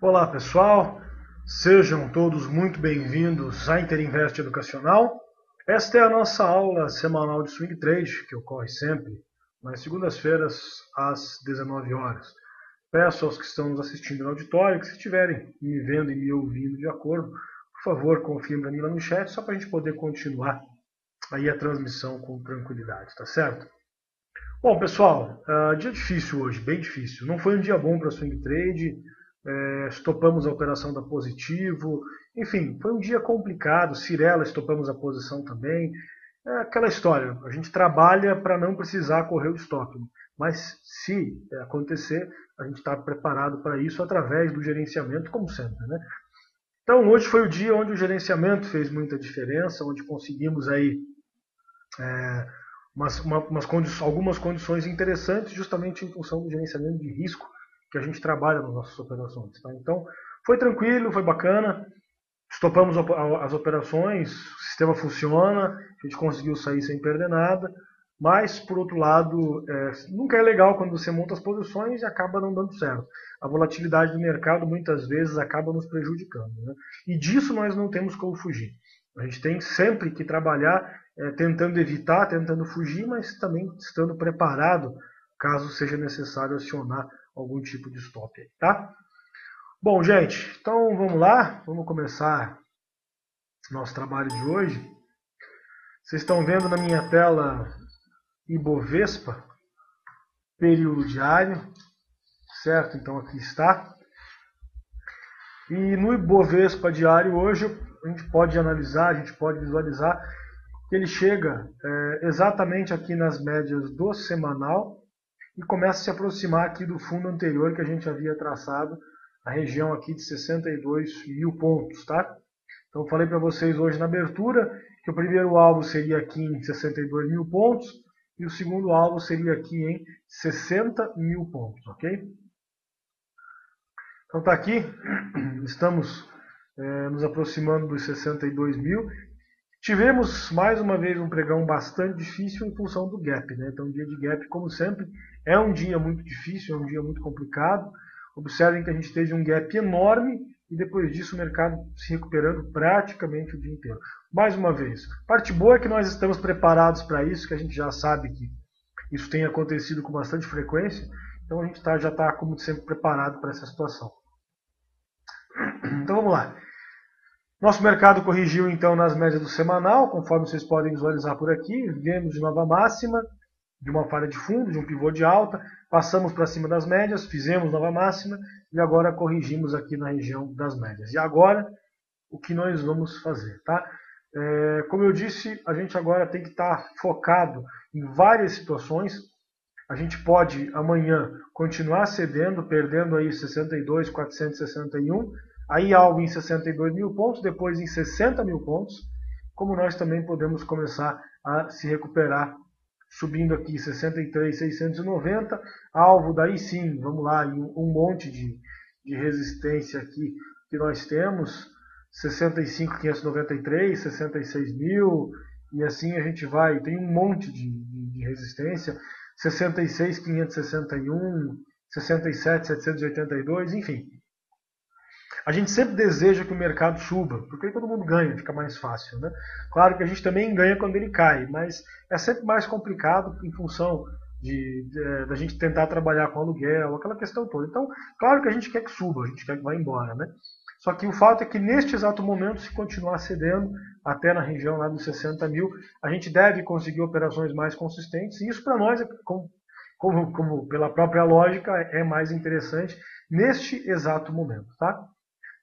Olá pessoal, sejam todos muito bem-vindos à Interinvest Educacional. Esta é a nossa aula semanal de Swing Trade, que ocorre sempre nas segundas-feiras às 19 horas. Peço aos que estão nos assistindo no auditório que, se estiverem me vendo e me ouvindo de acordo, por favor, confirme para mim lá no chat, só para a gente poder continuar aí a transmissão com tranquilidade, tá certo? Bom, pessoal, dia difícil hoje, bem difícil. Não foi um dia bom para swing trade, estopamos a operação da Positivo, enfim, foi um dia complicado. Cirela, estopamos a posição também. É aquela história, a gente trabalha para não precisar correr o stop, mas se acontecer, a gente está preparado para isso através do gerenciamento, como sempre, né? Então, hoje foi o dia onde o gerenciamento fez muita diferença, onde conseguimos aí algumas condições interessantes, justamente em função do gerenciamento de risco que a gente trabalha nas nossas operações. Tá? Então, foi tranquilo, foi bacana, estopamos as operações, o sistema funciona, a gente conseguiu sair sem perder nada, mas, por outro lado, nunca é legal quando você monta as posições e acaba não dando certo. A volatilidade do mercado muitas vezes acaba nos prejudicando. Né? E disso nós não temos como fugir. A gente tem sempre que trabalhar tentando evitar, tentando fugir, mas também estando preparado caso seja necessário acionar algum tipo de stop. Tá? Bom, gente, então vamos lá, vamos começar nosso trabalho de hoje. Vocês estão vendo na minha tela Ibovespa, período diário, certo? Então aqui está. E no Ibovespa diário hoje a gente pode analisar, a gente pode visualizar que ele chega exatamente aqui nas médias do semanal e começa a se aproximar aqui do fundo anterior que a gente havia traçado, a região aqui de 62 mil pontos, tá? Então falei para vocês hoje na abertura que o primeiro alvo seria aqui em 62 mil pontos e o segundo alvo seria aqui em 60 mil pontos, ok? Então tá aqui, estamos nos aproximando dos 62 mil. Tivemos mais uma vez um pregão bastante difícil em função do gap, né? Então, dia de gap, como sempre, é um dia muito difícil, é um dia muito complicado. Observem que a gente teve um gap enorme e depois disso o mercado se recuperando praticamente o dia inteiro. Mais uma vez, parte boa é que nós estamos preparados para isso, que a gente já sabe que isso tem acontecido com bastante frequência, então a gente já está, como sempre, preparado para essa situação. Então vamos lá. Nosso mercado corrigiu então nas médias do semanal, conforme vocês podem visualizar por aqui. Viemos de nova máxima, de uma falha de fundo, de um pivô de alta, passamos para cima das médias, fizemos nova máxima e agora corrigimos aqui na região das médias. E agora, o que nós vamos fazer? Tá? Como eu disse, a gente agora tem que estar focado em várias situações. A gente pode amanhã continuar cedendo, perdendo aí 62.461, aí algo em 62 mil pontos, depois em 60 mil pontos, como nós também podemos começar a se recuperar, subindo aqui 63.690, alvo daí sim, vamos lá, um monte de resistência aqui que nós temos, 65.593, 66 mil, e assim a gente vai, tem um monte de resistência, 66.561, 67.782, enfim. A gente sempre deseja que o mercado suba, porque aí todo mundo ganha, fica mais fácil, né? Claro que a gente também ganha quando ele cai, mas é sempre mais complicado em função da gente tentar trabalhar com aluguel, aquela questão toda. Então, claro que a gente quer que suba, a gente quer que vá embora, né? Só que o fato é que neste exato momento, se continuar cedendo até na região lá dos 60 mil, a gente deve conseguir operações mais consistentes, e isso para nós, como pela própria lógica, é mais interessante neste exato momento, tá?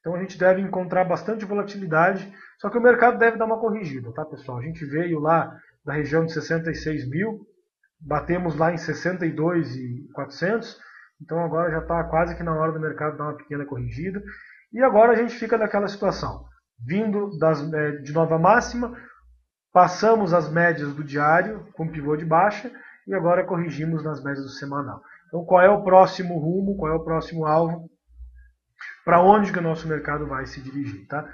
Então a gente deve encontrar bastante volatilidade, só que o mercado deve dar uma corrigida, tá, pessoal? A gente veio lá da região de 66 mil, batemos lá em 62.400, então agora já está quase que na hora do mercado dar uma pequena corrigida. E agora a gente fica naquela situação, vindo de nova máxima, passamos as médias do diário com pivô de baixa e agora corrigimos nas médias do semanal. Então qual é o próximo rumo, qual é o próximo alvo? Para onde que o nosso mercado vai se dirigir, tá?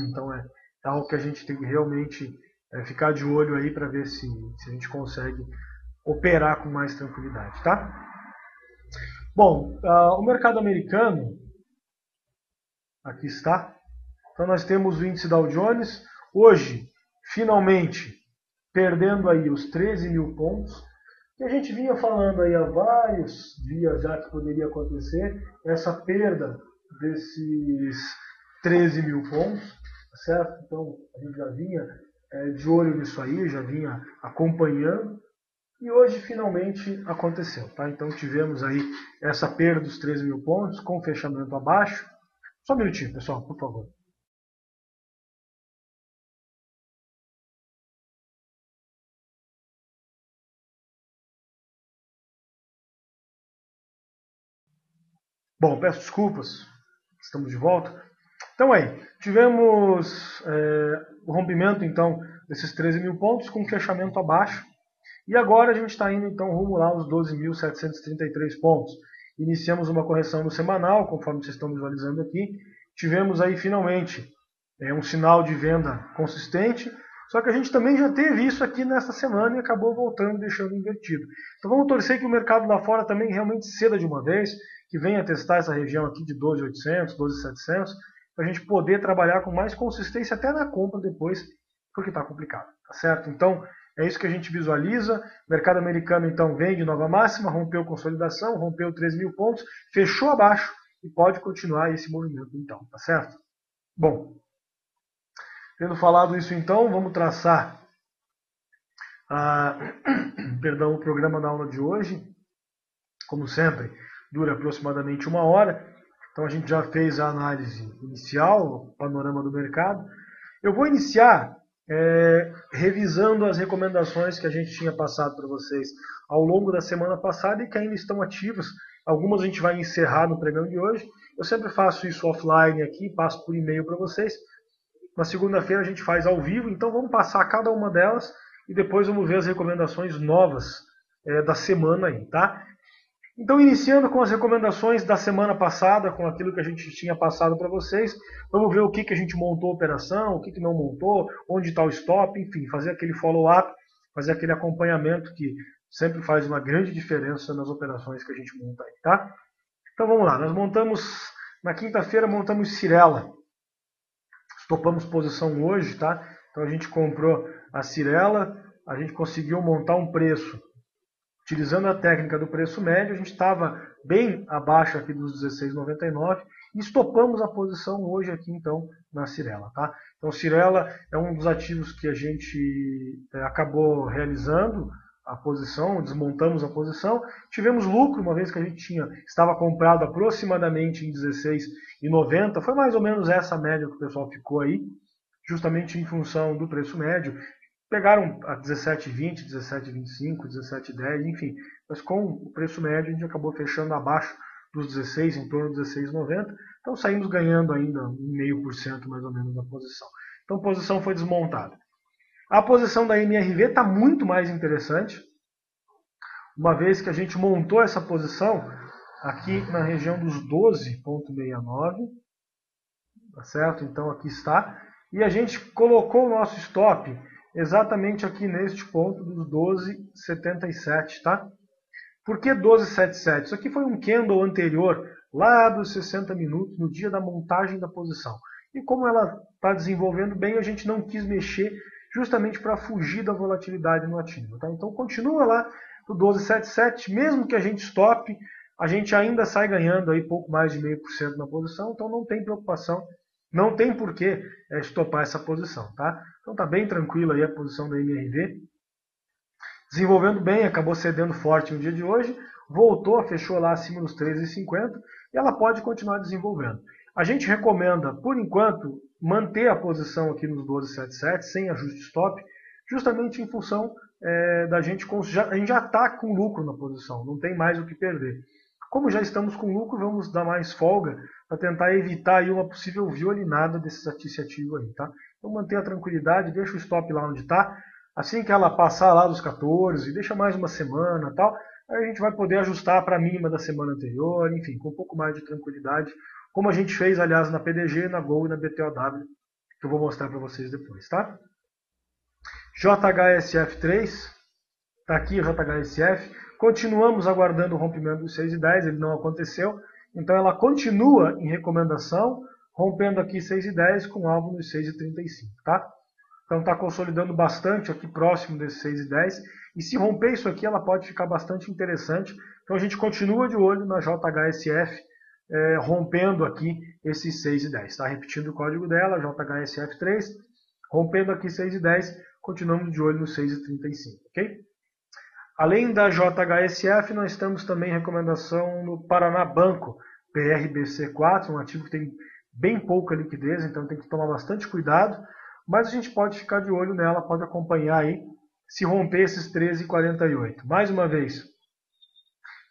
Então é algo que a gente tem que realmente ficar de olho aí para ver se a gente consegue operar com mais tranquilidade, tá? Bom, o mercado americano, Aqui está. Então nós temos o índice Dow Jones, hoje, finalmente, perdendo aí os 13 mil pontos, que a gente vinha falando aí há vários dias já que poderia acontecer, essa perda desses 13 mil pontos, tá certo? Então a gente já vinha de olho nisso aí, já vinha acompanhando, e hoje finalmente aconteceu, tá? Então tivemos aí essa perda dos 13 mil pontos com fechamento abaixo. Só um minutinho, pessoal, por favor. Bom, peço desculpas, estamos de volta. Então aí, tivemos o rompimento então desses 13 mil pontos com fechamento abaixo. E agora a gente está indo então rumo lá aos 12.733 pontos. Iniciamos uma correção no semanal, conforme vocês estão visualizando aqui. Tivemos aí finalmente um sinal de venda consistente. Só que a gente também já teve isso aqui nesta semana e acabou voltando, deixando invertido. Então vamos torcer que o mercado lá fora também realmente ceda de uma vez, que venha testar essa região aqui de 12.800, 12.700, para a gente poder trabalhar com mais consistência até na compra depois, porque está complicado, tá certo? Então é isso que a gente visualiza. O mercado americano então vem de nova máxima, rompeu consolidação, rompeu 13 mil pontos, fechou abaixo e pode continuar esse movimento então, tá certo? Bom, tendo falado isso então, vamos traçar o programa da aula de hoje. Como sempre, dura aproximadamente 1 hora. Então a gente já fez a análise inicial, o panorama do mercado. Eu vou iniciar revisando as recomendações que a gente tinha passado para vocês ao longo da semana passada e que ainda estão ativas. Algumas a gente vai encerrar no pregão de hoje. Eu sempre faço isso offline aqui, passo por e-mail para vocês. Na segunda-feira a gente faz ao vivo, então vamos passar cada uma delas e depois vamos ver as recomendações novas da semana aí, tá? Então, iniciando com as recomendações da semana passada, com aquilo que a gente tinha passado para vocês, vamos ver o que a gente montou a operação, o que não montou, onde está o stop, enfim, fazer aquele follow-up, fazer aquele acompanhamento que sempre faz uma grande diferença nas operações que a gente monta aí, tá? Então vamos lá, nós montamos, na quinta-feira montamos Cyrela, estopamos posição hoje, tá? Então a gente comprou a Cyrela, a gente conseguiu montar um preço utilizando a técnica do preço médio, a gente estava bem abaixo aqui dos 16,99 e estopamos a posição hoje aqui então na Cyrela, tá? Então Cyrela é um dos ativos que a gente acabou realizando a posição, desmontamos a posição, tivemos lucro uma vez que a gente estava comprado aproximadamente em 16,90, foi mais ou menos essa média que o pessoal ficou aí, justamente em função do preço médio. Pegaram a 17,20, 17,25, 17,10, enfim. Mas com o preço médio a gente acabou fechando abaixo dos 16, em torno de 16,90. Então saímos ganhando ainda 0,5% mais ou menos na posição. Então a posição foi desmontada. A posição da MRV está muito mais interessante, uma vez que a gente montou essa posição aqui na região dos 12,69, tá certo? Então aqui está. E a gente colocou o nosso stop exatamente aqui neste ponto dos 12,77, tá? Por que 12,77? Isso aqui foi um candle anterior, lá dos 60 minutos, no dia da montagem da posição. E como ela está desenvolvendo bem, a gente não quis mexer justamente para fugir da volatilidade no ativo, tá? Então continua lá no 12,77, mesmo que a gente stop, a gente ainda sai ganhando aí pouco mais de 0,5% na posição, então não tem preocupação, não tem por que estopar essa posição, tá? Então tá bem tranquila aí a posição da MRV. Desenvolvendo bem, acabou cedendo forte no dia de hoje, voltou, fechou lá acima dos 13,50 e ela pode continuar desenvolvendo. A gente recomenda, por enquanto, manter a posição aqui nos 12,77, sem ajuste stop, justamente em função da gente... A gente já está com lucro na posição, não tem mais o que perder. Como já estamos com lucro, vamos dar mais folga para tentar evitar aí uma possível violinada desse ativo aí, tá? Então manter a tranquilidade, deixa o stop lá onde está. Assim que ela passar lá dos 14, deixa mais uma semana, tal, aí a gente vai poder ajustar para a mínima da semana anterior, enfim, com um pouco mais de tranquilidade, como a gente fez, aliás, na PDG, na Gol e na BTOW, que eu vou mostrar para vocês depois, tá? JHSF3, está aqui o JHSF. Continuamos aguardando o rompimento dos 6,10, ele não aconteceu. Então ela continua em recomendação, rompendo aqui 6,10 com alvo nos 6,35, tá? Então está consolidando bastante aqui próximo desse 6,10. E se romper isso aqui, ela pode ficar bastante interessante. Então a gente continua de olho na JHSF, rompendo aqui esses 6,10. Tá? Repetindo o código dela, JHSF3, rompendo aqui 6,10, continuamos de olho no 6,35, ok? Além da JHSF, nós temos também recomendação no Paraná Banco, PRBC4, um ativo que tem bem pouca liquidez, então tem que tomar bastante cuidado, mas a gente pode ficar de olho nela, pode acompanhar aí, se romper esses 13,48. Mais uma vez,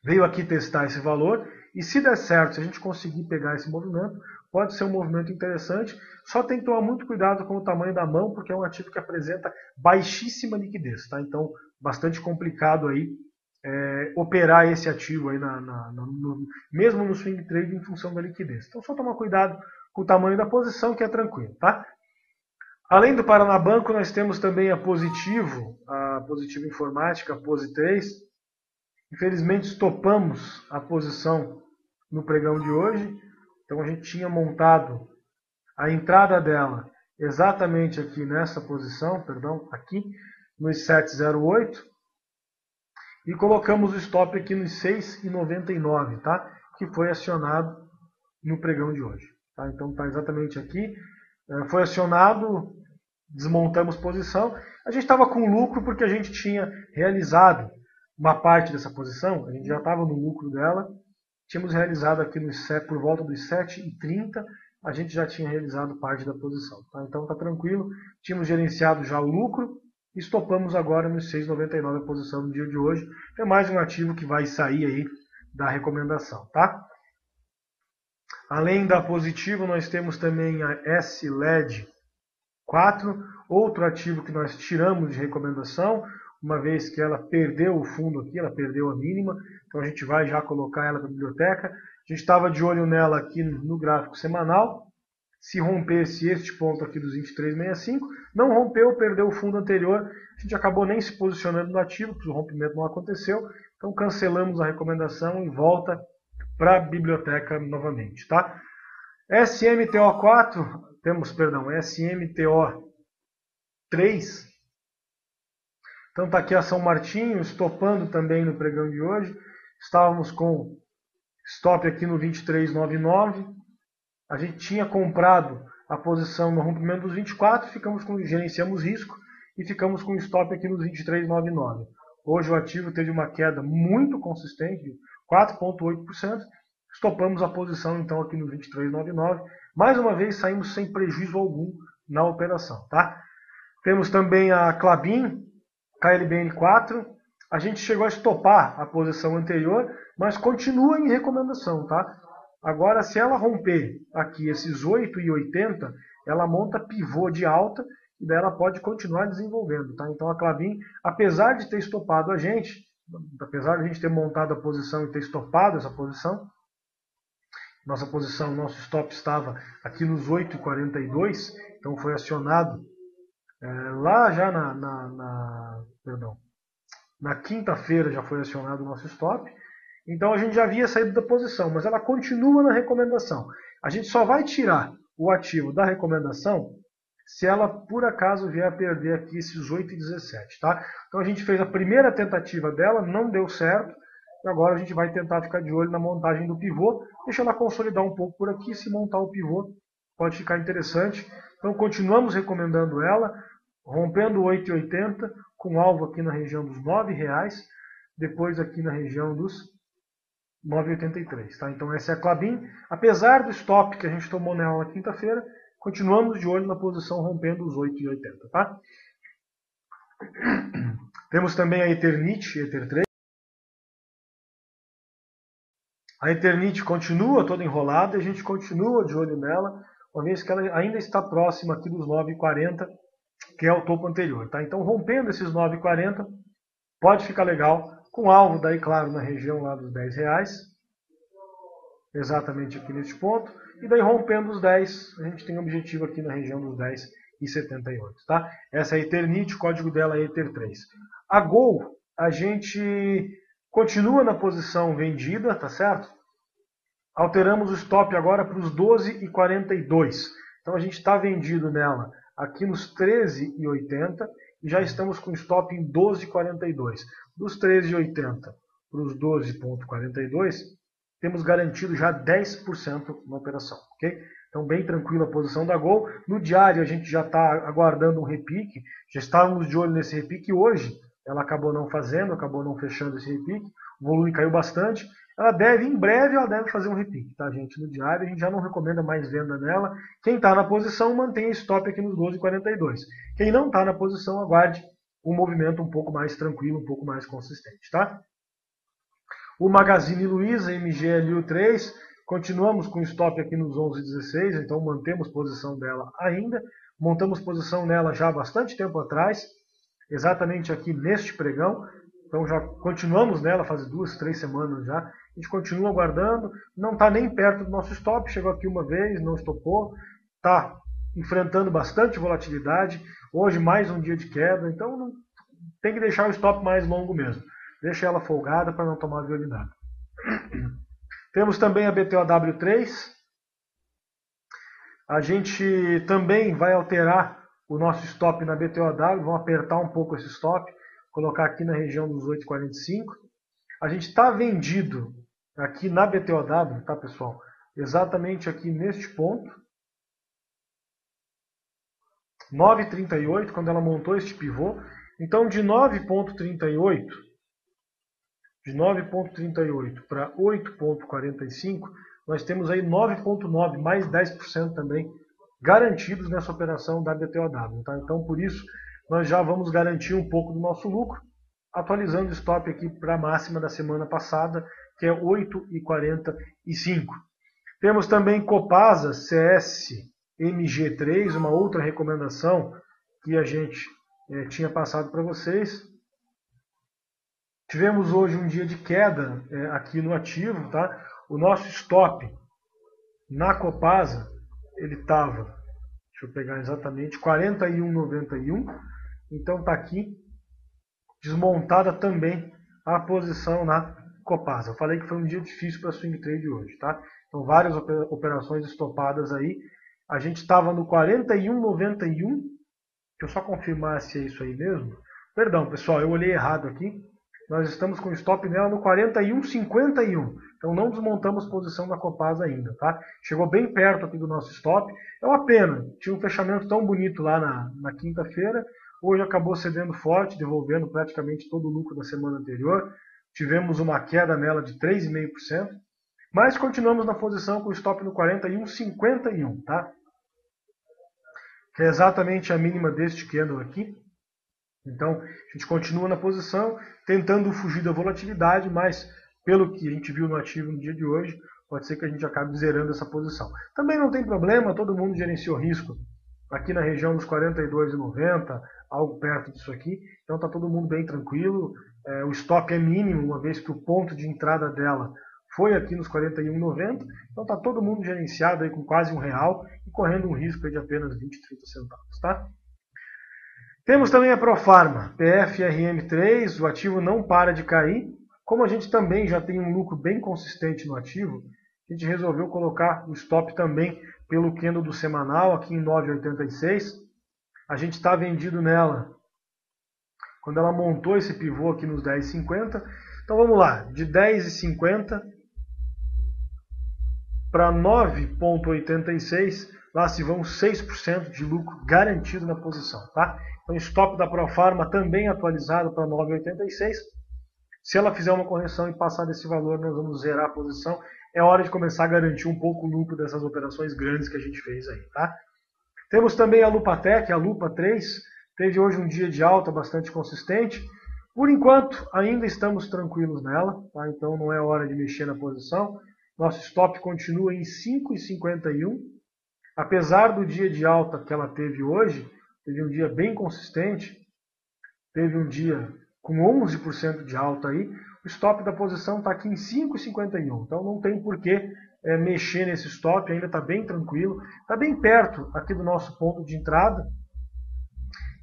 veio aqui testar esse valor, e se der certo, se a gente conseguir pegar esse movimento, pode ser um movimento interessante, só tem que tomar muito cuidado com o tamanho da mão, porque é um ativo que apresenta baixíssima liquidez, tá? Então, bastante complicado aí operar esse ativo aí mesmo no swing trade em função da liquidez. Então, só tomar cuidado com o tamanho da posição, que é tranquilo, tá? Além do Paraná Banco, nós temos também a Positivo Informática, a Posi 3. Infelizmente, estopamos a posição no pregão de hoje. Então, a gente tinha montado a entrada dela exatamente aqui nessa posição, aqui nos 7,08. E colocamos o stop aqui nos 6,99, tá? Que foi acionado no pregão de hoje. Tá? Então, está exatamente aqui. Foi acionado, desmontamos posição. A gente estava com lucro porque a gente tinha realizado uma parte dessa posição, a gente já estava no lucro dela, tínhamos realizado aqui por volta dos 7,30, a gente já tinha realizado parte da posição. Tá? Então está tranquilo, tínhamos gerenciado já o lucro, e estopamos agora nos 6,99 a posição no dia de hoje. É mais um ativo que vai sair aí da recomendação. Tá? Além da Positivo, nós temos também a SLED 4, outro ativo que nós tiramos de recomendação, uma vez que ela perdeu o fundo aqui, ela perdeu a mínima, então a gente vai já colocar ela na biblioteca. A gente estava de olho nela aqui no gráfico semanal, se rompesse este ponto aqui dos 23,65, não rompeu, perdeu o fundo anterior, a gente acabou nem se posicionando no ativo, porque o rompimento não aconteceu, então cancelamos a recomendação e volta para a biblioteca novamente, tá? SMTO4, SMTO3, então está aqui a São Martinho, estopando também no pregão de hoje, estávamos com stop aqui no 23,99, a gente tinha comprado a posição no rompimento dos 24, gerenciamos risco e ficamos com stop aqui nos 23,99. Hoje o ativo teve uma queda muito consistente, de 4,8%, estopamos a posição então aqui no 23,99. Mais uma vez saímos sem prejuízo algum na operação. Tá? Temos também a Klabin, KLBN4. A gente chegou a estopar a posição anterior, mas continua em recomendação. Tá? Agora, se ela romper aqui esses 8,80, ela monta pivô de alta e daí ela pode continuar desenvolvendo. Tá? Então a Klabin, apesar de ter estopado a gente, apesar de a gente ter montado a posição e ter estopado essa posição, nossa posição, nosso stop estava aqui nos 8,42, então foi acionado lá já na quinta-feira já foi acionado o nosso stop. Então a gente já havia saído da posição, mas ela continua na recomendação. A gente só vai tirar o ativo da recomendação se ela por acaso vier a perder aqui esses 8,17. Tá? Então a gente fez a primeira tentativa dela, não deu certo. E agora a gente vai tentar ficar de olho na montagem do pivô, deixa ela consolidar um pouco por aqui. Se montar o pivô, pode ficar interessante. Então continuamos recomendando ela, rompendo 8,80, com alvo aqui na região dos R$9, depois aqui na região dos 9,83. Tá? Então essa é a Klabin. Apesar do stop que a gente tomou nela na quinta-feira, continuamos de olho na posição rompendo os 8,80. Tá? Temos também a Eternit, Ether3. A Eternit continua toda enrolada e a gente continua de olho nela, uma vez que ela ainda está próxima aqui dos 9,40, que é o topo anterior. Tá? Então rompendo esses 9,40, pode ficar legal, com alvo daí claro na região lá dos R$10, exatamente aqui neste ponto, e daí rompendo os 10, a gente tem um objetivo aqui na região dos 10,78. Tá? Essa é a Eternit, o código dela é Ether3. A Gol, a gente continua na posição vendida, tá certo? Alteramos o stop agora para os 12,42. Então a gente está vendido nela aqui nos 13,80 e já estamos com stop em 12,42. Dos 13,80 para os 12,42, temos garantido já 10% na operação, ok? Então bem tranquila a posição da Gol. No diário a gente já está aguardando um repique, já estávamos de olho nesse repique hoje, ela acabou não fazendo, acabou não fechando esse repique, o volume caiu bastante. Ela deve, em breve, ela deve fazer um repique, tá, gente? No diário, a gente já não recomenda mais venda nela. Quem está na posição, mantenha stop aqui nos 12,42. Quem não está na posição, aguarde um movimento um pouco mais tranquilo, um pouco mais consistente, tá? O Magazine Luiza, MGLU3, continuamos com stop aqui nos 11,16, então mantemos posição dela ainda. Montamos posição nela já há bastante tempo atrás, exatamente aqui neste pregão. Então já continuamos nela, faz 2, 3 semanas já. A gente continua aguardando, não está nem perto do nosso stop, chegou aqui uma vez, não estopou, está enfrentando bastante volatilidade. Hoje mais um dia de queda, então não, tem que deixar o stop mais longo mesmo. Deixa ela folgada para não tomar violinada. Temos também a BTOW3. A gente também vai alterar o nosso stop na BTOW, vamos apertar um pouco esse stop, colocar aqui na região dos 8,45. A gente está vendido aqui na BTOW, tá, pessoal? Exatamente aqui neste ponto. 9,38, quando ela montou este pivô. Então, de 9,38 para 8,45, nós temos aí 9,9, mais 10% também garantidos nessa operação da BTOW. Tá? Então, por isso, nós já vamos garantir um pouco do nosso lucro, atualizando o stop aqui para a máxima da semana passada, que é 8,45. Temos também Copasa CS MG3, uma outra recomendação que a gente tinha passado para vocês. Tivemos hoje um dia de queda aqui no ativo, tá? O nosso stop na Copasa, ele estava, deixa eu pegar exatamente, 41,91. Então está aqui desmontada também a posição na Copasa. Eu falei que foi um dia difícil para swing trade hoje, tá? Então várias operações estopadas aí. A gente estava no 41,91. Deixa eu só confirmar se é isso aí mesmo. Perdão, pessoal, eu olhei errado aqui. Nós estamos com o stop nela no 41,51. Então não desmontamos posição na Copasa ainda, tá? Chegou bem perto aqui do nosso stop. É uma pena. Tinha um fechamento tão bonito lá na quinta-feira. Hoje acabou cedendo forte, devolvendo praticamente todo o lucro da semana anterior. Tivemos uma queda nela de 3,5%. Mas continuamos na posição com o stop no 41,51, tá? Que é exatamente a mínima deste candle aqui. Então, a gente continua na posição, tentando fugir da volatilidade, mas pelo que a gente viu no ativo no dia de hoje, pode ser que a gente acabe zerando essa posição. Também não tem problema, todo mundo gerenciou risco aqui na região dos 42,90, algo perto disso aqui. Então está todo mundo bem tranquilo. O stop é mínimo, uma vez que o ponto de entrada dela foi aqui nos 41,90. Então está todo mundo gerenciado aí com quase R$1 e correndo um risco aí de apenas 20, 30 centavos. Tá? Temos também a Profarma, PFRM3, o ativo não para de cair. Como a gente também já tem um lucro bem consistente no ativo, a gente resolveu colocar o stop também pelo candle do semanal, aqui em 9,86. A gente está vendido nela quando ela montou esse pivô aqui nos 10,50. Então vamos lá, de 10,50 para 9,86, lá se vão 6% de lucro garantido na posição. Tá? Então o stop da Profarma também atualizado para 9,86. Se ela fizer uma correção e passar desse valor, nós vamos zerar a posição. É hora de começar a garantir um pouco o lucro dessas operações grandes que a gente fez aí. Tá? Temos também a Lupatec, a Lupa 3. Teve hoje um dia de alta bastante consistente. Por enquanto, ainda estamos tranquilos nela. Tá? Então não é hora de mexer na posição. Nosso stop continua em 5,51. Apesar do dia de alta que ela teve hoje, teve um dia bem consistente. Teve um dia com 11% de alta aí. O stop da posição está aqui em 5,51. Então não tem por que mexer nesse stop, ainda está bem tranquilo. Está bem perto aqui do nosso ponto de entrada,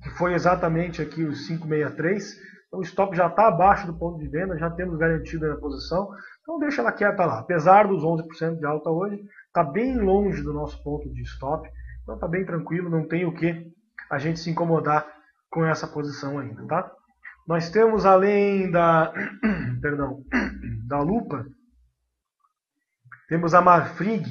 que foi exatamente aqui os 5,63. Então o stop já está abaixo do ponto de venda, já temos garantido a posição. Então deixa ela quieta lá. Apesar dos 11% de alta hoje, está bem longe do nosso ponto de stop. Então está bem tranquilo, não tem o que a gente se incomodar com essa posição ainda, tá? Nós temos além da, perdão, da Lupa, temos a Marfrig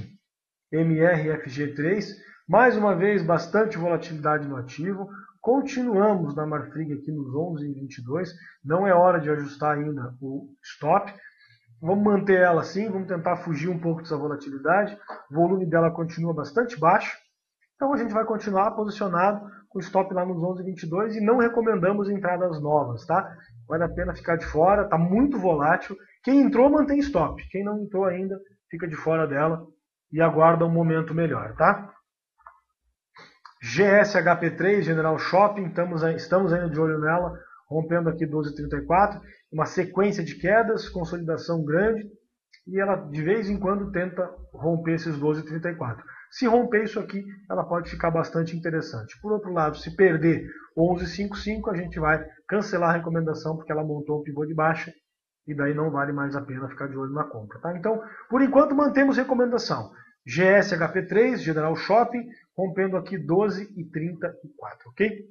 MRFG3, mais uma vez bastante volatilidade no ativo. Continuamos na Marfrig aqui nos 11,22, não é hora de ajustar ainda o stop. Vamos manter ela assim, vamos tentar fugir um pouco dessa volatilidade. O volume dela continua bastante baixo. Então a gente vai continuar posicionado com o stop lá nos 11,22 e não recomendamos entradas novas, tá? Vale a pena ficar de fora, está muito volátil. Quem entrou mantém stop, quem não entrou ainda fica de fora dela e aguarda um momento melhor, tá? GSHP3, General Shopping, estamos ainda de olho nela, rompendo aqui 12,34, uma sequência de quedas, consolidação grande, e ela de vez em quando tenta romper esses 12,34. Se romper isso aqui, ela pode ficar bastante interessante. Por outro lado, se perder 11,55, a gente vai cancelar a recomendação, porque ela montou um pivô de baixa, e daí não vale mais a pena ficar de olho na compra. Tá? Então, por enquanto, mantemos recomendação. GSHP3, General Shopping, rompendo aqui 12,34, ok?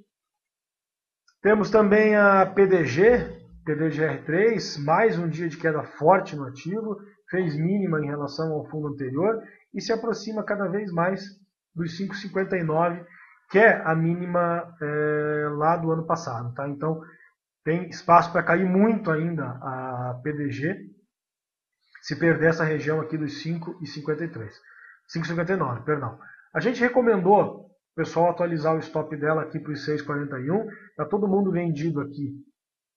Temos também a PDG, PDGR3, mais um dia de queda forte no ativo, fez mínima em relação ao fundo anterior e se aproxima cada vez mais dos 5,59, que é a mínima lá do ano passado. Tá? Então, tem espaço para cair muito ainda a PDG, se perder essa região aqui dos 5,53. 5,59, perdão. A gente recomendou o pessoal atualizar o stop dela aqui para os 6,41. Está todo mundo vendido aqui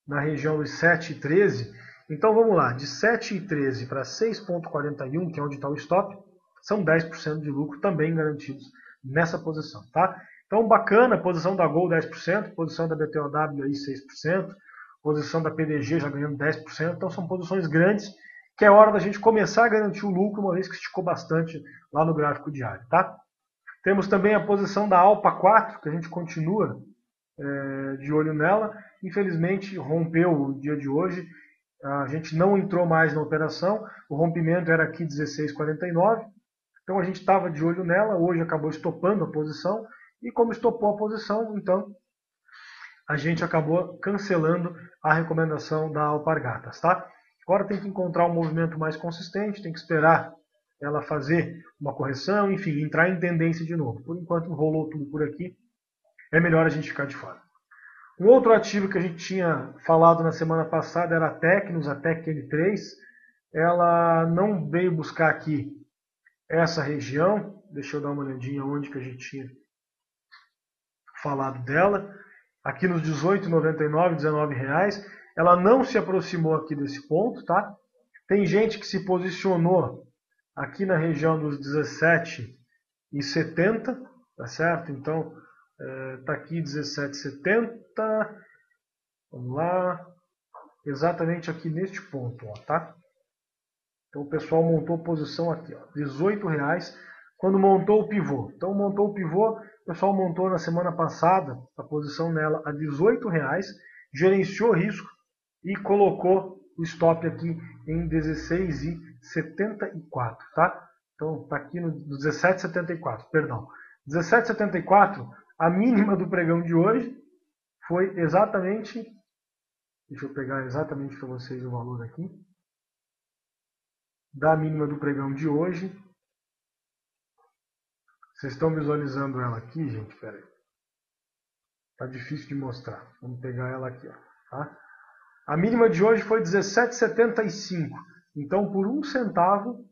na região dos 7,13. Então vamos lá, de 7,13 para 6,41, que é onde está o stop, são 10% de lucro também garantidos nessa posição. Tá? Então bacana, posição da Gol 10%, posição da BTOW aí 6%, posição da PDG já ganhando 10%. Então são posições grandes que é hora da gente começar a garantir o lucro, uma vez que esticou bastante lá no gráfico diário. Tá? Temos também a posição da Alpa 4, que a gente continua de olho nela. Infelizmente rompeu o dia de hoje, a gente não entrou mais na operação, o rompimento era aqui 16,49, então a gente estava de olho nela, hoje acabou estopando a posição, e como estopou a posição, então a gente acabou cancelando a recomendação da Alpargatas. Tá? Agora tem que encontrar um movimento mais consistente, tem que esperar ela fazer uma correção, enfim, entrar em tendência de novo. Por enquanto rolou tudo por aqui, é melhor a gente ficar de fora. Um outro ativo que a gente tinha falado na semana passada era a Tecnos, a TecN3. Ela não veio buscar aqui essa região. Deixa eu dar uma olhadinha onde que a gente tinha falado dela. Aqui nos R$18,99, R$19. Ela não se aproximou aqui desse ponto, tá? Tem gente que se posicionou aqui na região dos 17,70, tá certo? Então, tá aqui 17,70, vamos lá, exatamente aqui neste ponto, ó, tá? Então o pessoal montou posição aqui, ó, R$18, quando montou o pivô. Então montou o pivô, o pessoal montou na semana passada a posição nela a R$18, gerenciou risco e colocou o stop aqui em 16,74, tá? Então tá aqui no 17,74, perdão. 17,74, a mínima do pregão de hoje foi exatamente, deixa eu pegar exatamente para vocês o valor aqui, da mínima do pregão de hoje. Vocês estão visualizando ela aqui, gente? Pera aí. Tá difícil de mostrar. Vamos pegar ela aqui, ó, tá? A mínima de hoje foi 17,75. Então, por 1 centavo,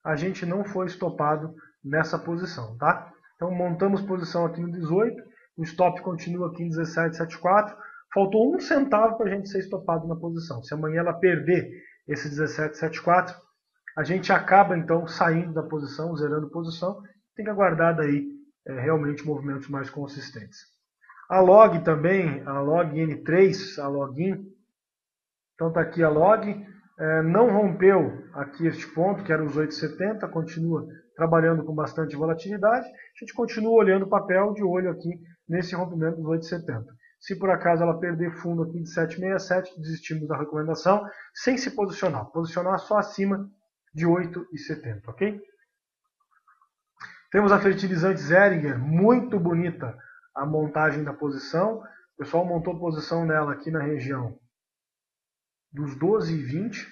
a gente não foi estopado nessa posição, tá? Então, montamos posição aqui no 18. O stop continua aqui em 17,74. Faltou 1 centavo para a gente ser estopado na posição. Se amanhã ela perder esse 17,74, a gente acaba, então, saindo da posição, zerando posição. Tem que aguardar daí realmente movimentos mais consistentes. A log também, a log N3, a login. Então está aqui a log, não rompeu aqui este ponto, que era os 8,70, continua trabalhando com bastante volatilidade. A gente continua olhando o papel de olho aqui nesse rompimento dos 8,70. Se por acaso ela perder fundo aqui de 7,67, desistimos da recomendação, sem se posicionar. Posicionar só acima de 8,70, ok? Temos a fertilizante Zeringer, muito bonita a montagem da posição. O pessoal montou posição nela aqui na região dos 12,20.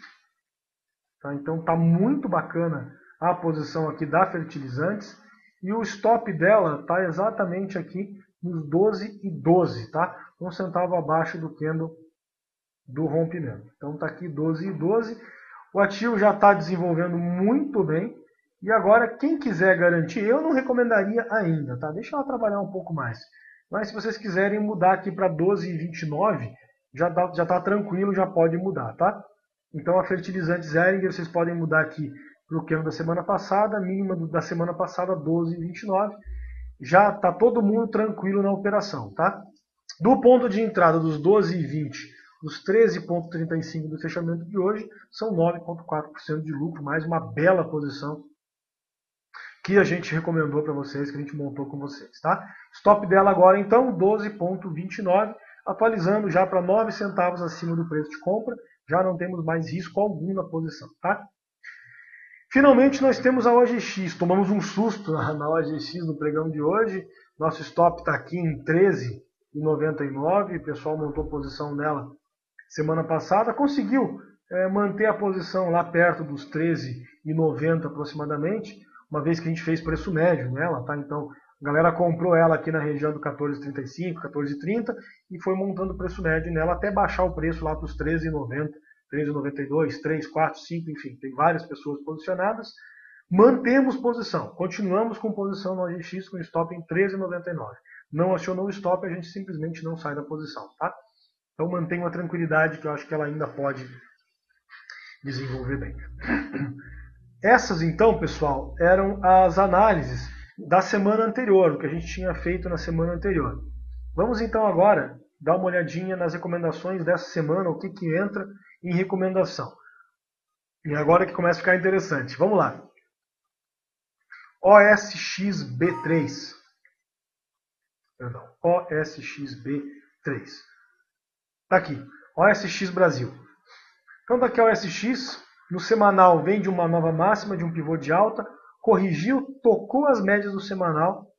Tá? Então está muito bacana a posição aqui da fertilizantes. E o stop dela está exatamente aqui nos 12,12, tá? 1 centavo abaixo do candle do rompimento. Então está aqui 12,12. O ativo já está desenvolvendo muito bem. E agora, quem quiser garantir, eu não recomendaria ainda, tá? Deixa ela trabalhar um pouco mais. Mas se vocês quiserem mudar aqui para 12,29, já está tranquilo, já pode mudar, tá? Então a fertilizante Zeringer, vocês podem mudar aqui para o candle da semana passada, a mínima da semana passada 12,29. Já está todo mundo tranquilo na operação, tá? Do ponto de entrada dos 12,20, os 13,35 do fechamento de hoje, são 9,4% de lucro, mais uma bela posição que a gente recomendou para vocês, que a gente montou com vocês, tá? Stop dela agora, então, 12,29, atualizando já para 9 centavos acima do preço de compra, já não temos mais risco algum na posição, tá? Finalmente, nós temos a OGX, tomamos um susto na OGX no pregão de hoje, nosso stop está aqui em 13,99, o pessoal montou posição nela semana passada, conseguiu manter a posição lá perto dos 13,90 aproximadamente, uma vez que a gente fez preço médio nela, tá? Então, a galera comprou ela aqui na região do 14,35, 14,30 e foi montando preço médio nela até baixar o preço lá para os 13,90, 13,92, 3, 4, 5, enfim, tem várias pessoas posicionadas. Mantemos posição, continuamos com posição no OGX com stop em 13,99. Não acionou o stop, a gente simplesmente não sai da posição, tá? Então mantenha uma tranquilidade que eu acho que ela ainda pode desenvolver bem. Essas então, pessoal, eram as análises da semana anterior, o que a gente tinha feito na semana anterior. Vamos então agora dar uma olhadinha nas recomendações dessa semana, o que entra em recomendação. E agora que começa a ficar interessante. Vamos lá. OSXB3. Perdão, OSXB3. Está aqui, OSX Brasil. Então está aqui a OSX, no semanal vem de uma nova máxima, de um pivô de alta, corrigiu, tocou as médias do semanal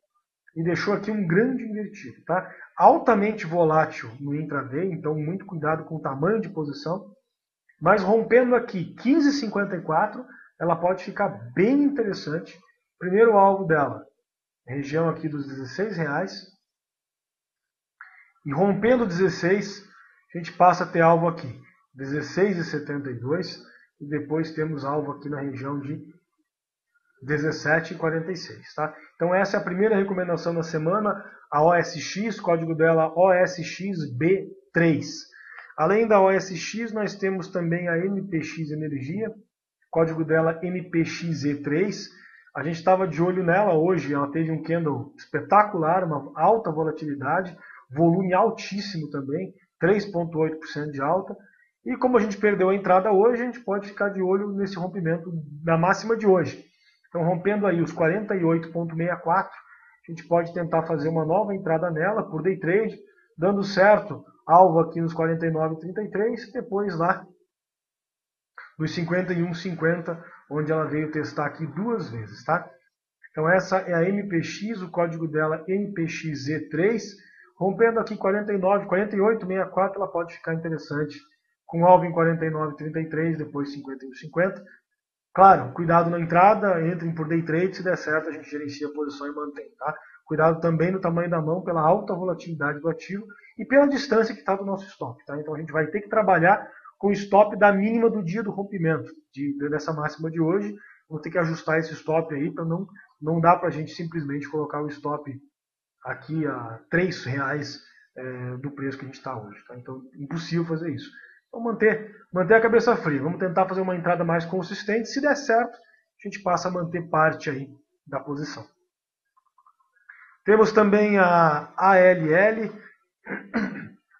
e deixou aqui um grande invertido. Tá? Altamente volátil no intraday, então muito cuidado com o tamanho de posição. Mas rompendo aqui 15,54, ela pode ficar bem interessante. Primeiro alvo dela, região aqui dos R$16. E rompendo 16, a gente passa a ter alvo aqui, 16,72. E depois temos alvo aqui na região de 17,46. Tá? Então essa é a primeira recomendação da semana, a OSX, código dela OSXB3. Além da OSX, nós temos também a MPX Energia, código dela MPXE3. A gente estava de olho nela hoje, ela teve um candle espetacular, uma alta volatilidade, volume altíssimo também, 3,8% de alta. E como a gente perdeu a entrada hoje, a gente pode ficar de olho nesse rompimento da máxima de hoje. Então, rompendo aí os 48,64, a gente pode tentar fazer uma nova entrada nela por day trade, dando certo, alvo aqui nos 49,33, depois lá nos 51,50, onde ela veio testar aqui duas vezes, tá? Então essa é a MPX, o código dela MPXE3, rompendo aqui 48,64, ela pode ficar interessante, com alvo em 49,33, depois 51,50. Claro, cuidado na entrada, entrem por day trade, se der certo a gente gerencia a posição e mantém, tá? Cuidado também no tamanho da mão, pela alta volatilidade do ativo e pela distância que está do nosso stop, tá? Então a gente vai ter que trabalhar com o stop da mínima do dia do rompimento, dessa máxima de hoje. Vou ter que ajustar esse stop aí, para não dá para a gente simplesmente colocar o stop aqui a R$3 do preço que a gente está hoje, tá? Então impossível fazer isso. Então manter a cabeça fria, vamos tentar fazer uma entrada mais consistente, se der certo, a gente passa a manter parte aí da posição. Temos também a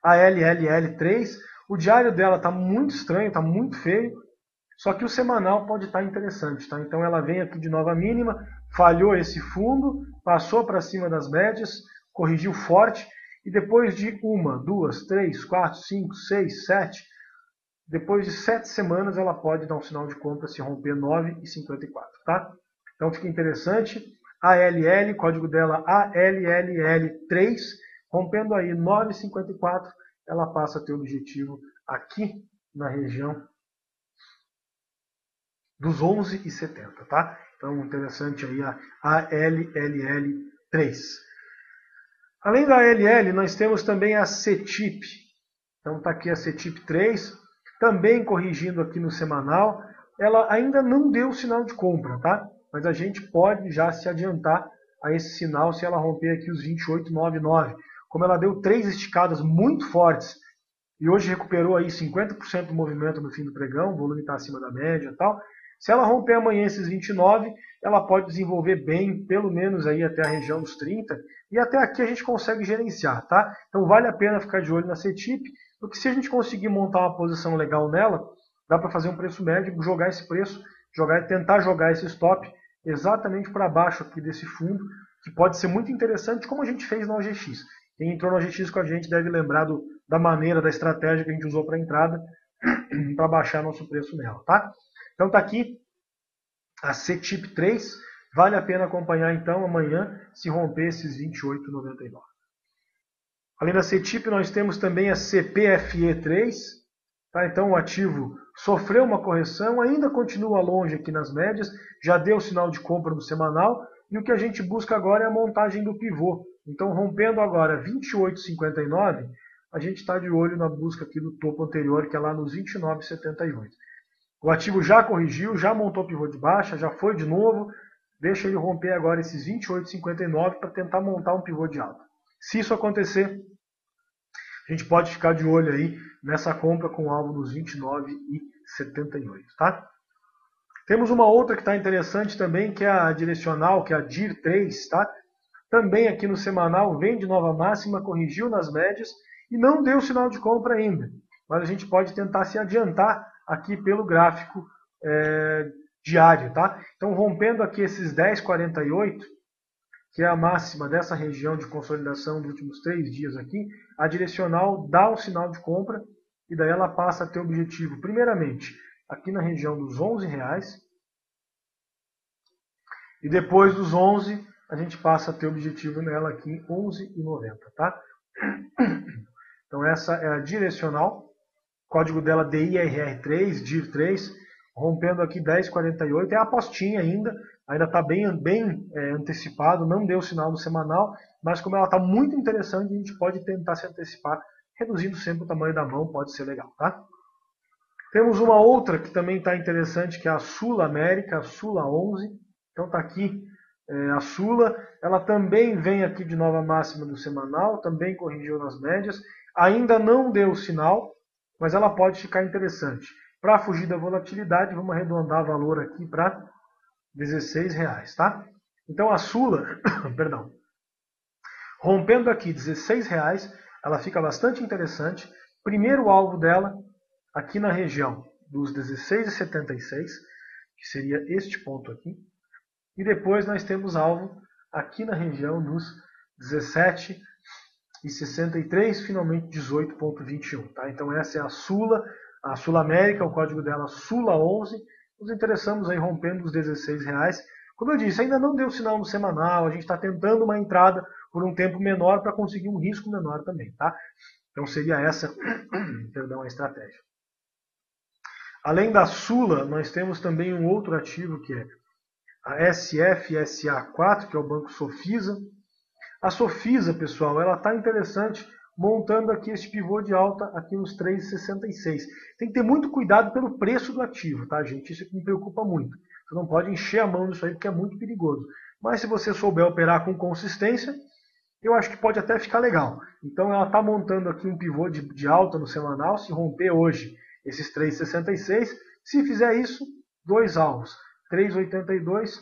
ALLL3, o diário dela está muito estranho, está muito feio, só que o semanal pode estar interessante, tá? Então ela vem aqui de nova mínima, falhou esse fundo, passou para cima das médias, corrigiu forte, e depois de 1, 2, 3, 4, 5, 6, 7, depois de 7 semanas ela pode dar um sinal de compra se romper 9,54, tá? Então fica interessante. ALL, código dela ALLL3, rompendo aí 9,54, ela passa a ter objetivo aqui na região dos 11,70, tá? Então interessante aí a ALLL3. Além da ALL, nós temos também a CETIP. Então está aqui a CETIP 3, também corrigindo aqui no semanal. Ela ainda não deu sinal de compra, tá? Mas a gente pode já se adiantar a esse sinal se ela romper aqui os 28,99. Como ela deu 3 esticadas muito fortes e hoje recuperou aí 50% do movimento no fim do pregão, o volume está acima da média e tal. Se ela romper amanhã esses 29, ela pode desenvolver bem, pelo menos aí até a região dos 30, e até aqui a gente consegue gerenciar, tá? Então vale a pena ficar de olho na CETIP, porque se a gente conseguir montar uma posição legal nela, dá para fazer um preço médio, jogar esse preço, tentar jogar esse stop exatamente para baixo aqui desse fundo, que pode ser muito interessante, como a gente fez na OGX. Quem entrou na OGX com a gente deve lembrar da maneira, da estratégia que a gente usou para a entrada, para baixar nosso preço nela, tá? Então está aqui a CETIP 3, vale a pena acompanhar então amanhã se romper esses 28,99. Além da CETIP nós temos também a CPFE3, tá? Então o ativo sofreu uma correção, ainda continua longe aqui nas médias, já deu sinal de compra no semanal, e o que a gente busca agora é a montagem do pivô. Então rompendo agora 28,59, a gente está de olho na busca aqui do topo anterior, que é lá nos 29,78. O ativo já corrigiu, já montou pivô de baixa, já foi de novo. Deixa ele romper agora esses 28,59 para tentar montar um pivô de alta. Se isso acontecer, a gente pode ficar de olho aí nessa compra com alvo nos 29,78, tá? Temos uma outra que está interessante também, que é a direcional, que é a DIR3, tá? Também aqui no semanal, vem de nova máxima, corrigiu nas médias e não deu sinal de compra ainda. Mas a gente pode tentar se adiantar aqui pelo gráfico diário, tá? Então rompendo aqui esses 10,48, que é a máxima dessa região de consolidação dos últimos 3 dias aqui, a direcional dá um sinal de compra e daí ela passa a ter objetivo, primeiramente, aqui na região dos R$11, e depois dos 11 a gente passa a ter objetivo nela aqui em 11,90, tá? Então essa é a direcional, código dela DIRR3, DIR3, rompendo aqui 10,48, é a apostinha ainda está bem antecipado, não deu sinal no semanal, mas como ela está muito interessante, a gente pode tentar se antecipar, reduzindo sempre o tamanho da mão, pode ser legal, tá? Temos uma outra que também está interessante, que é a Sula América, a Sula 11, então está aqui a Sula, ela também vem aqui de nova máxima do semanal, também corrigiu nas médias, ainda não deu sinal, mas ela pode ficar interessante. Para fugir da volatilidade, vamos arredondar o valor aqui para R$16, tá? Então a Sula, perdão, rompendo aqui R$16, ela fica bastante interessante. Primeiro alvo dela, aqui na região dos 16,76, que seria este ponto aqui. E depois nós temos alvo aqui na região dos 17,63, finalmente 18,21. Tá? Então essa é a Sula América, o código dela Sula 11. Nos interessamos aí rompendo os R$16. Como eu disse, ainda não deu sinal no semanal, a gente está tentando uma entrada por um tempo menor para conseguir um risco menor também. Tá? Então seria essa a estratégia. Além da Sula, nós temos também um outro ativo que é a SFSA4, que é o Banco Sofisa. A Sofisa, pessoal, ela está interessante montando aqui esse pivô de alta aqui nos 3,66. Tem que ter muito cuidado pelo preço do ativo, tá, gente? Isso me preocupa muito. Você não pode encher a mão disso aí porque é muito perigoso. Mas se você souber operar com consistência, eu acho que pode até ficar legal. Então ela está montando aqui um pivô de alta no semanal, se romper hoje esses 3,66. Se fizer isso, 2 alvos, 3,82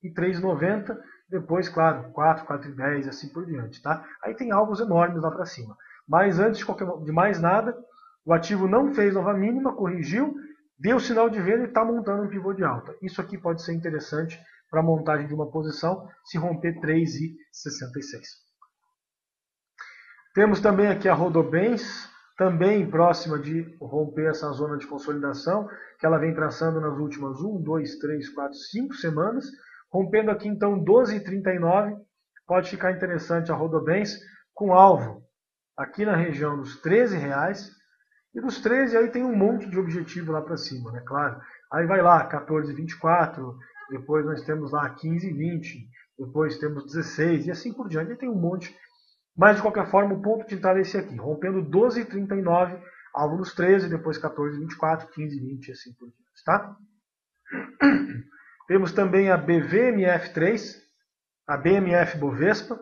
e 3,90. Depois, claro, 4, 4,10 e assim por diante. Tá? Aí tem alvos enormes lá para cima. Mas antes de mais nada, o ativo não fez nova mínima, corrigiu, deu sinal de venda e está montando um pivô de alta. Isso aqui pode ser interessante para a montagem de uma posição se romper 3,66. Temos também aqui a Rodobens, também próxima de romper essa zona de consolidação, que ela vem traçando nas últimas 1, 2, 3, 4, 5 semanas. Rompendo aqui então 12,39, pode ficar interessante a Rodobens, com alvo aqui na região dos R$13. E dos 13 aí tem um monte de objetivo lá para cima, né? Claro. Aí vai lá 14,24, depois nós temos lá 15,20, depois temos 16 e assim por diante. Aí tem um monte. Mas de qualquer forma o ponto de entrada é esse aqui, rompendo 12,39, alvo nos 13, depois 14,24, 15,20 e assim por diante, tá? Temos também a BVMF3, a BMF Bovespa.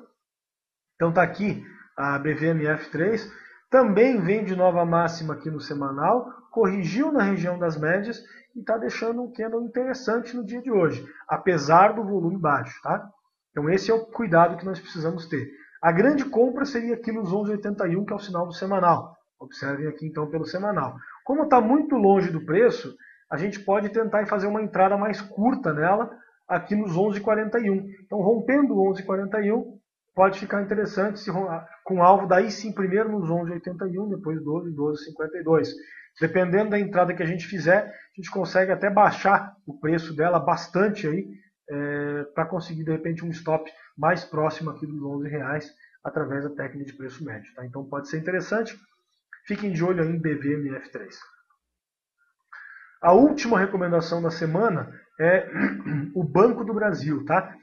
Então está aqui a BVMF3. Também vem de nova máxima aqui no semanal, corrigiu na região das médias e está deixando um candle interessante no dia de hoje, apesar do volume baixo, tá? Então esse é o cuidado que nós precisamos ter. A grande compra seria aqui nos 11,81, que é o sinal do semanal. Observem aqui então pelo semanal. Como está muito longe do preço, a gente pode tentar fazer uma entrada mais curta nela, aqui nos 11,41. Então rompendo o 11,41, pode ficar interessante com alvo daí sim primeiro nos 11,81, depois 12, 12,52. Dependendo da entrada que a gente fizer, a gente consegue até baixar o preço dela bastante aí, para conseguir de repente um stop mais próximo aqui dos R$11 através da técnica de preço médio. Tá? Então pode ser interessante. Fiquem de olho aí em BVMF3. A última recomendação da semana é o Banco do Brasil, tá?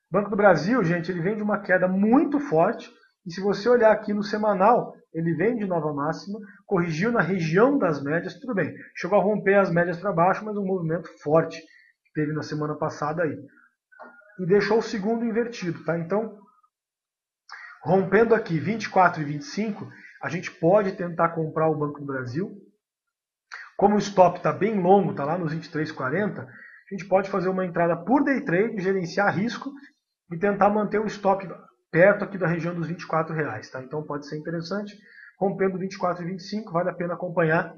O Banco do Brasil, gente, ele vem de uma queda muito forte, e se você olhar aqui no semanal, ele vem de nova máxima, corrigiu na região das médias, tudo bem, chegou a romper as médias para baixo, mas um movimento forte que teve na semana passada aí. E deixou o segundo invertido, tá? Então, rompendo aqui 24 e 25, a gente pode tentar comprar o Banco do Brasil. Como o stop está bem longo, está lá nos 23,40, a gente pode fazer uma entrada por day trade, gerenciar risco e tentar manter o stop perto aqui da região dos R$24, tá? Então pode ser interessante. Rompendo 24 e 25, vale a pena acompanhar.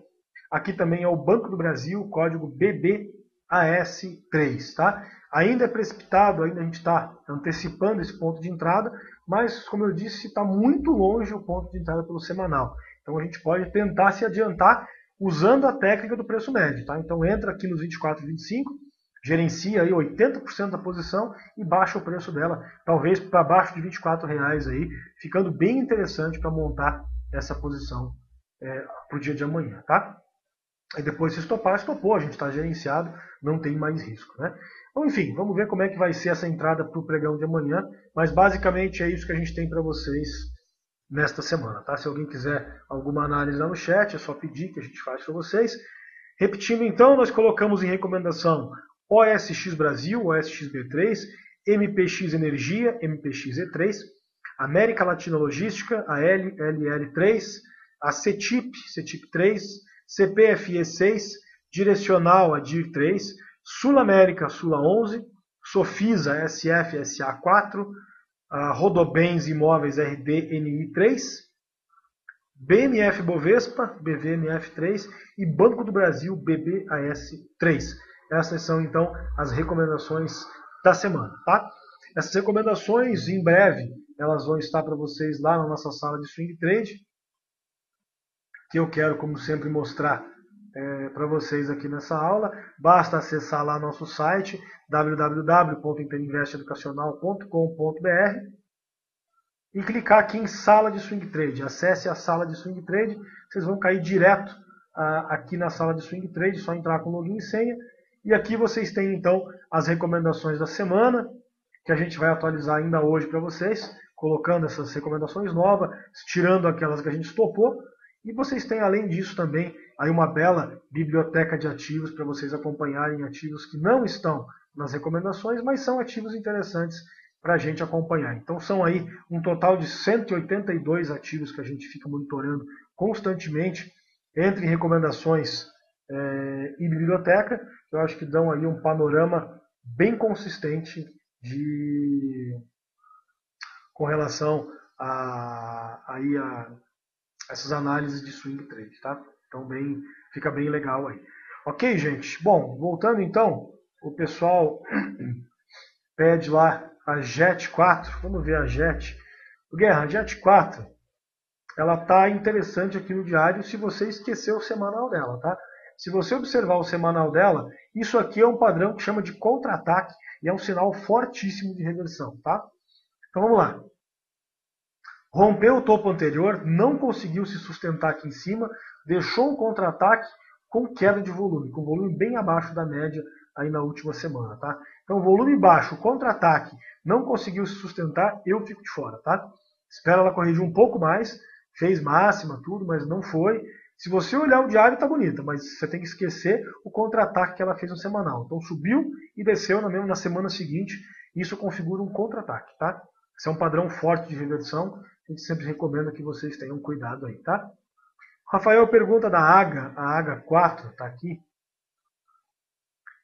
Aqui também é o Banco do Brasil, código BBAS3, tá? Ainda é precipitado, ainda a gente está antecipando esse ponto de entrada, mas, como eu disse, está muito longe o ponto de entrada pelo semanal. Então a gente pode tentar se adiantar usando a técnica do preço médio, tá? Então entra aqui nos 24 e 25, gerencia aí 80% da posição e baixa o preço dela, talvez para baixo de R$24 aí, ficando bem interessante para montar essa posição para o dia de amanhã, tá? Aí depois se estopar, estopou, a gente está gerenciado, não tem mais risco, né? Então, enfim, vamos ver como é que vai ser essa entrada para o pregão de amanhã, mas basicamente é isso que a gente tem para vocês nesta semana, tá? Se alguém quiser alguma análise lá no chat, é só pedir que a gente faz para vocês. Repetindo então, nós colocamos em recomendação OSX Brasil, OSXB3, MPX Energia, MPX-E3, América Latina Logística, a LLL3, a CETIP, CETIP3, CPFE6, Direcional, a DIR3, Sul América, Sula 11, Sofisa, SF, SA4, a Rodobens Imóveis RDNI3, BMF Bovespa, BVMF3 e Banco do Brasil, BBAS3. Essas são então as recomendações da semana, tá? Essas recomendações, em breve, elas vão estar para vocês lá na nossa sala de swing trade, que eu quero, como sempre, mostrar para vocês aqui nessa aula. Basta acessar lá nosso site www.interinvesteducacional.com.br e clicar aqui em sala de swing trade. Acesse a sala de swing trade, vocês vão cair direto aqui na sala de swing trade, só entrar com login e senha. E aqui vocês têm então as recomendações da semana, que a gente vai atualizar ainda hoje para vocês, colocando essas recomendações novas, tirando aquelas que a gente estopou. E vocês têm, além disso, também aí uma bela biblioteca de ativos para vocês acompanharem ativos que não estão nas recomendações, mas são ativos interessantes para a gente acompanhar. Então são aí um total de 182 ativos que a gente fica monitorando constantemente entre recomendações e biblioteca. Eu acho que dão aí um panorama bem consistente com relação a essas análises de swing trade, tá? Então fica bem legal aí. Ok, gente? Bom, voltando então, o pessoal pede lá a JET 4. Vamos ver a JET. Guerra, a JET 4, ela está interessante aqui no diário se você esquecer o semanal dela, tá? Se você observar o semanal dela, isso aqui é um padrão que chama de contra-ataque e é um sinal fortíssimo de reversão, tá? Então vamos lá. Rompeu o topo anterior, não conseguiu se sustentar aqui em cima, deixou um contra-ataque com queda de volume, com volume bem abaixo da média aí na última semana, tá? Então volume baixo, contra-ataque, não conseguiu se sustentar, eu fico de fora, tá? Espera ela corrigir um pouco mais, fez máxima, tudo, mas não foi. Se você olhar o diário, tá bonita, mas você tem que esquecer o contra-ataque que ela fez no semanal. Então subiu e desceu na semana seguinte, isso configura um contra-ataque, tá? Esse é um padrão forte de reversão, a gente sempre recomenda que vocês tenham cuidado aí, tá? Rafael pergunta da AGA, a AGA4, tá aqui.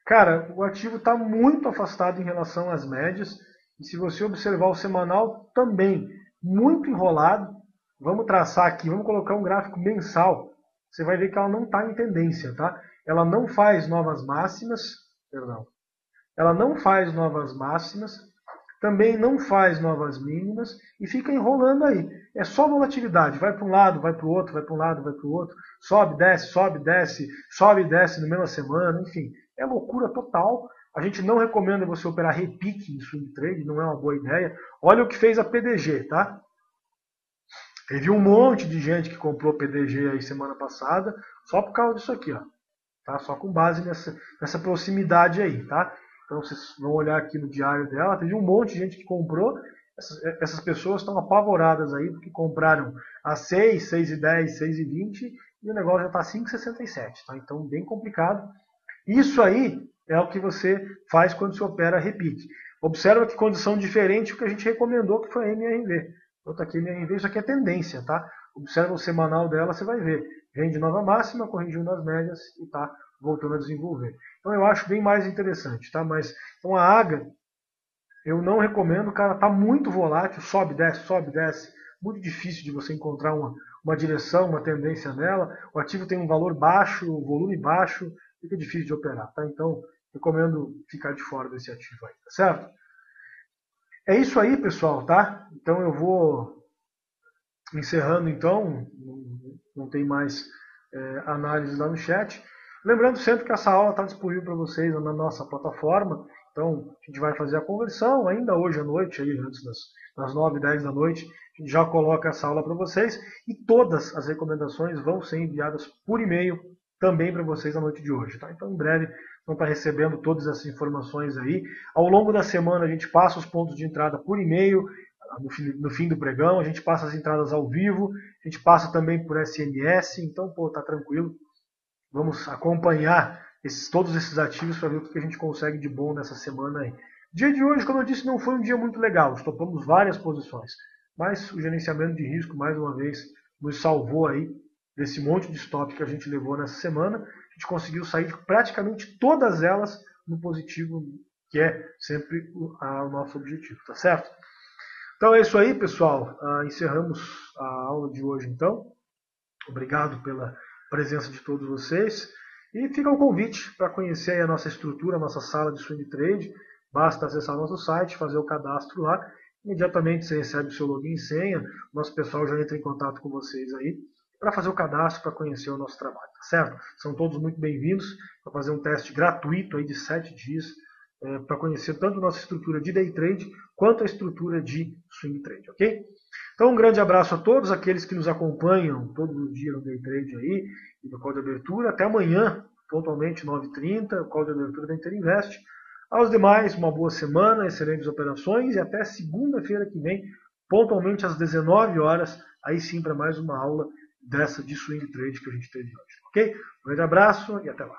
Cara, o ativo está muito afastado em relação às médias, e se você observar o semanal, também muito enrolado. Vamos traçar aqui, vamos colocar um gráfico mensal. Você vai ver que ela não está em tendência, tá? Ela não faz novas máximas, ela não faz novas máximas, também não faz novas mínimas e fica enrolando aí. É só volatilidade, vai para um lado, vai para o outro, vai para um lado, vai para o outro, sobe, desce, sobe, desce, sobe e desce na mesma semana, enfim, é loucura total. A gente não recomenda você operar repique em swing trade, não é uma boa ideia. Olha o que fez a PDG, tá? Teve um monte de gente que comprou PDG aí semana passada, só por causa disso aqui, ó. Tá? Só com base nessa proximidade aí, tá? Então vocês vão olhar aqui no diário dela, teve um monte de gente que comprou, essas pessoas estão apavoradas aí, porque compraram a 6, 6,10, 6,20 e o negócio já está 5,67, tá? Então bem complicado. Isso aí é o que você faz quando se opera repique. Observa que condição diferente do que a gente recomendou, que foi a MRV. Então tá aqui a MRV, isso aqui é tendência, tá? Observa o semanal dela, você vai ver. Vem de nova máxima, corrigiu nas médias e está voltando a desenvolver. Então eu acho bem mais interessante, tá? Mas então a AGA, eu não recomendo, cara, tá muito volátil, sobe, desce, muito difícil de você encontrar uma direção, uma tendência nela. O ativo tem um valor baixo, volume baixo, fica difícil de operar, tá? Então recomendo ficar de fora desse ativo aí, tá certo? É isso aí, pessoal, tá? Então eu vou encerrando então, não tem mais análise lá no chat. Lembrando sempre que essa aula está disponível para vocês na nossa plataforma, então a gente vai fazer a conversão ainda hoje à noite, aí, antes das 9, 10 da noite, a gente já coloca essa aula para vocês e todas as recomendações vão ser enviadas por e-mail também para vocês na noite de hoje. Tá? Então em breve vão estar recebendo todas essas informações aí. Ao longo da semana a gente passa os pontos de entrada por e-mail, no fim do pregão, a gente passa as entradas ao vivo, a gente passa também por SMS, então, pô, tá tranquilo. Vamos acompanhar todos esses ativos para ver o que a gente consegue de bom nessa semana aí. Dia de hoje, como eu disse, não foi um dia muito legal, estopamos várias posições, mas o gerenciamento de risco, mais uma vez, nos salvou aí desse monte de stop que a gente levou nessa semana. A gente conseguiu sair de praticamente todas elas no positivo, que é sempre o nosso objetivo, tá certo? Então é isso aí, pessoal. Encerramos a aula de hoje, então. Obrigado pela presença de todos vocês. E fica o convite para conhecer a nossa estrutura, a nossa sala de swing trade. Basta acessar o nosso site, fazer o cadastro lá. Imediatamente você recebe o seu login e senha. Nosso pessoal já entra em contato com vocês aí para fazer o cadastro, para conhecer o nosso trabalho, tá certo? São todos muito bem-vindos para fazer um teste gratuito aí de 7 dias para conhecer tanto a nossa estrutura de day trade quanto a estrutura de swing trade, ok? Então um grande abraço a todos aqueles que nos acompanham todo o dia no day trade aí e no call de abertura. Até amanhã, pontualmente 9h30, o call de abertura da Interinvest. Aos demais, uma boa semana, excelentes operações e até segunda-feira que vem, pontualmente às 19 horas, aí sim para mais uma aula dessa de swing trade que a gente teve hoje, ok? Um grande abraço e até lá.